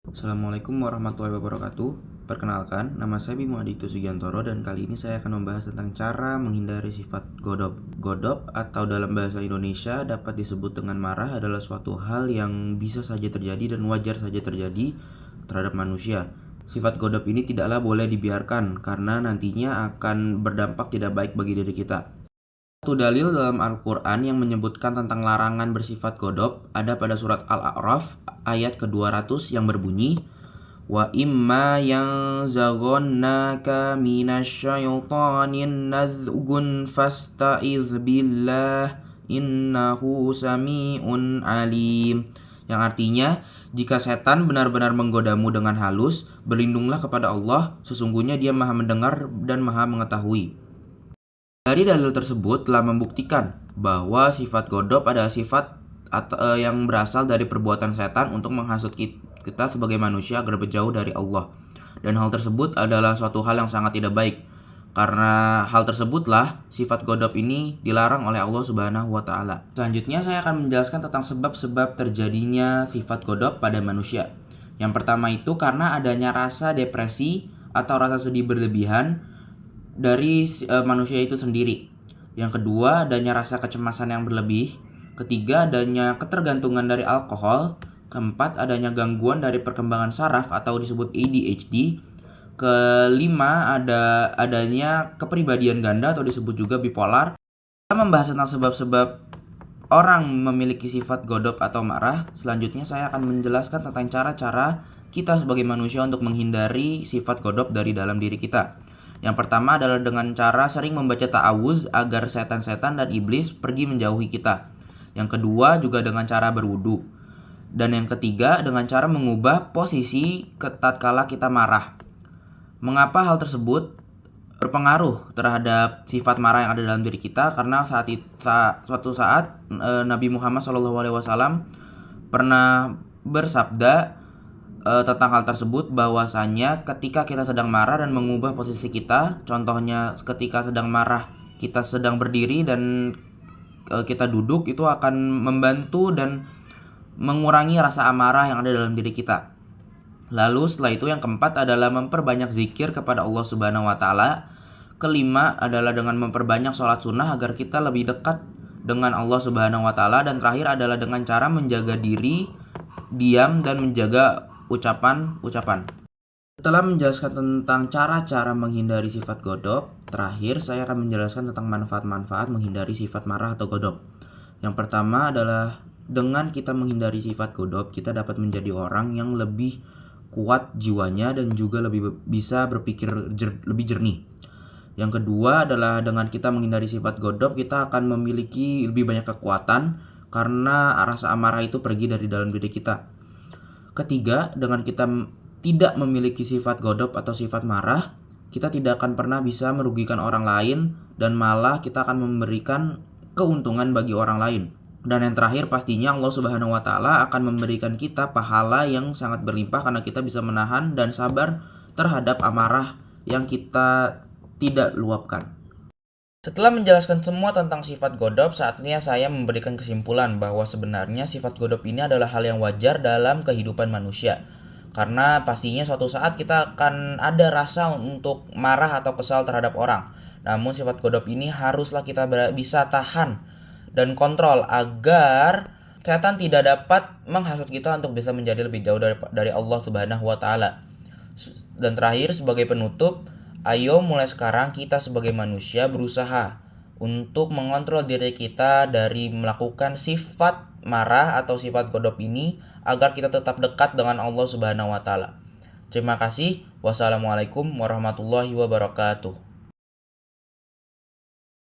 Assalamualaikum warahmatullahi wabarakatuh. Perkenalkan, nama saya Bimo Adityo Sugiantoro dan kali ini saya akan membahas tentang cara menghindari sifat godop. Godop atau dalam bahasa Indonesia dapat disebut dengan marah adalah suatu hal yang bisa saja terjadi dan wajar saja terjadi terhadap manusia. Sifat godop ini tidaklah boleh dibiarkan karena nantinya akan berdampak tidak baik bagi diri kita. Satu dalil dalam Al-Quran yang menyebutkan tentang larangan bersifat godop ada pada surat Al-A'raf ayat ke-200 yang berbunyi, Wa imma yanzaghannaka minasyaitonir nazghun fasta'iz billah innahu sami'un alim. Yang artinya, jika setan benar-benar menggodamu dengan halus, berlindunglah kepada Allah, sesungguhnya Dia Maha mendengar dan Maha mengetahui. Dari dalil tersebut telah membuktikan bahwa sifat godop adalah sifat yang berasal dari perbuatan setan untuk menghasut kita sebagai manusia agar berjauh dari Allah. Dan hal tersebut adalah suatu hal yang sangat tidak baik. Karena hal tersebutlah sifat godop ini dilarang oleh Allah Subhanahu wa taala. Selanjutnya saya akan menjelaskan tentang sebab-sebab terjadinya sifat godop pada manusia. Yang pertama itu karena adanya rasa depresi atau rasa sedih berlebihan dari manusia itu sendiri. Yang kedua, adanya rasa kecemasan yang berlebih. Ketiga, adanya ketergantungan dari alkohol. Keempat, adanya gangguan dari perkembangan saraf atau disebut ADHD. Kelima, adanya kepribadian ganda atau disebut juga bipolar. Kita membahas tentang sebab-sebab orang memiliki sifat godop atau marah. Selanjutnya saya akan menjelaskan tentang cara-cara kita sebagai manusia untuk menghindari sifat godop dari dalam diri kita. Yang pertama adalah dengan cara sering membaca ta'awuz agar setan-setan dan iblis pergi menjauhi kita. Yang kedua juga dengan cara berwudu. Dan yang ketiga dengan cara mengubah posisi tatkala kita marah. Mengapa hal tersebut berpengaruh terhadap sifat marah yang ada dalam diri kita? Karena suatu saat Nabi Muhammad SAW pernah bersabda tentang hal tersebut, bahwasanya ketika kita sedang marah dan mengubah posisi kita, contohnya ketika sedang marah kita sedang berdiri dan kita duduk, itu akan membantu dan mengurangi rasa amarah yang ada dalam diri kita. Lalu setelah itu yang keempat adalah memperbanyak zikir kepada Allah Subhanahu wa taala. Kelima adalah dengan memperbanyak sholat sunnah agar kita lebih dekat dengan Allah Subhanahu wa taala. Dan terakhir adalah dengan cara menjaga diri, diam, dan menjaga ucapan. Setelah menjelaskan tentang cara-cara menghindari sifat godop, terakhir saya akan menjelaskan tentang manfaat-manfaat menghindari sifat marah atau godop. Yang pertama adalah dengan kita menghindari sifat godop, kita dapat menjadi orang yang lebih kuat jiwanya dan juga lebih bisa berpikir lebih jernih. Yang kedua adalah dengan kita menghindari sifat godop, kita akan memiliki lebih banyak kekuatan karena rasa amarah itu pergi dari dalam diri kita. Ketiga, dengan kita tidak memiliki sifat godop atau sifat marah, kita tidak akan pernah bisa merugikan orang lain dan malah kita akan memberikan keuntungan bagi orang lain. Dan yang terakhir pastinya Allah Subhanahu wa taala akan memberikan kita pahala yang sangat berlimpah karena kita bisa menahan dan sabar terhadap amarah yang kita tidak luapkan. Setelah menjelaskan semua tentang sifat godop, saatnya saya memberikan kesimpulan bahwa sebenarnya sifat godop ini adalah hal yang wajar dalam kehidupan manusia. Karena pastinya suatu saat kita akan ada rasa untuk marah atau kesal terhadap orang. Namun sifat godop ini haruslah kita bisa tahan dan kontrol agar setan tidak dapat menghasut kita untuk bisa menjadi lebih jauh dari Allah Subhanahu wa taala. Dan terakhir sebagai penutup, ayo mulai sekarang kita sebagai manusia berusaha untuk mengontrol diri kita dari melakukan sifat marah atau sifat godop ini agar kita tetap dekat dengan Allah Subhanahu wa taala. Terima kasih. Wassalamualaikum warahmatullahi wabarakatuh.